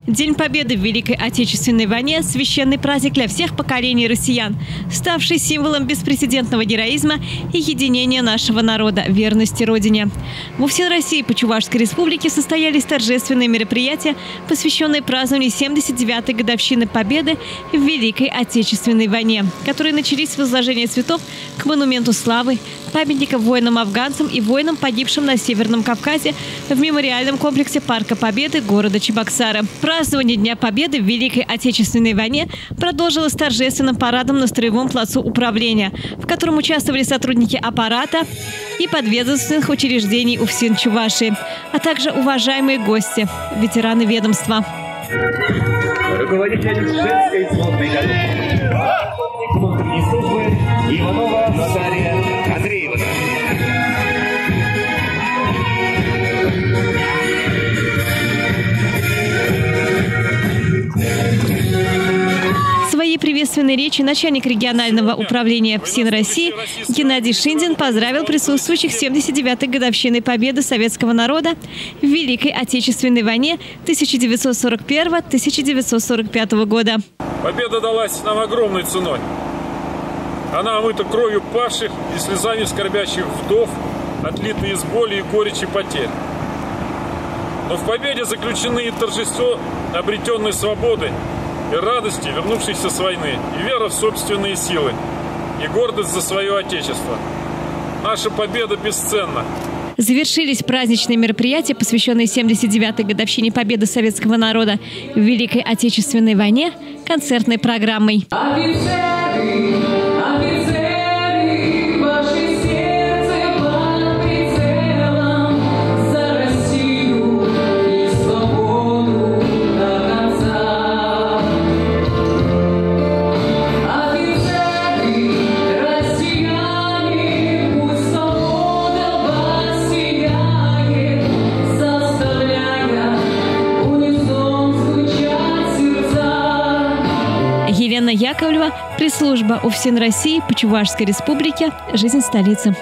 День Победы в Великой Отечественной войне – священный праздник для всех поколений россиян, ставший символом беспрецедентного героизма и единения нашего народа, верности Родине. Во всей России по Чувашской республике состоялись торжественные мероприятия, посвященные празднованию 79-й годовщины Победы в Великой Отечественной войне, которые начались с возложения цветов к монументу славы, памятника воинам-афганцам и воинам, погибшим на Северном Кавказе, в мемориальном комплексе Парка Победы города Чебоксары. Празднование Дня Победы в Великой Отечественной войне продолжилось торжественным парадом на Строевом плацу управления, в котором участвовали сотрудники аппарата и подведомственных учреждений УФСИН Чувашии, а также уважаемые гости, ветераны ведомства. Руководитель женской флотной службы Иванова Наталья Андреевна. В своей приветственной речи начальник регионального управления ФСИН России Геннадий Шиндин поздравил присутствующих с 79-й годовщиной Победы советского народа в Великой Отечественной войне 1941-1945 года. Победа далась нам огромной ценой. Она омыта кровью павших и слезами скорбящих вдов, отлита из боли и горечи потерь. Но в победе заключены и торжество обретенной свободы, и радости, вернувшейся с войны, и вера в собственные силы, и гордость за свое Отечество. Наша победа бесценна. Завершились праздничные мероприятия, посвященные 79-й годовщине Победы советского народа в Великой Отечественной войне, концертной программой. Елена Яковлева, пресс-служба УФСИН России по Чувашской республике, жизнь столицы.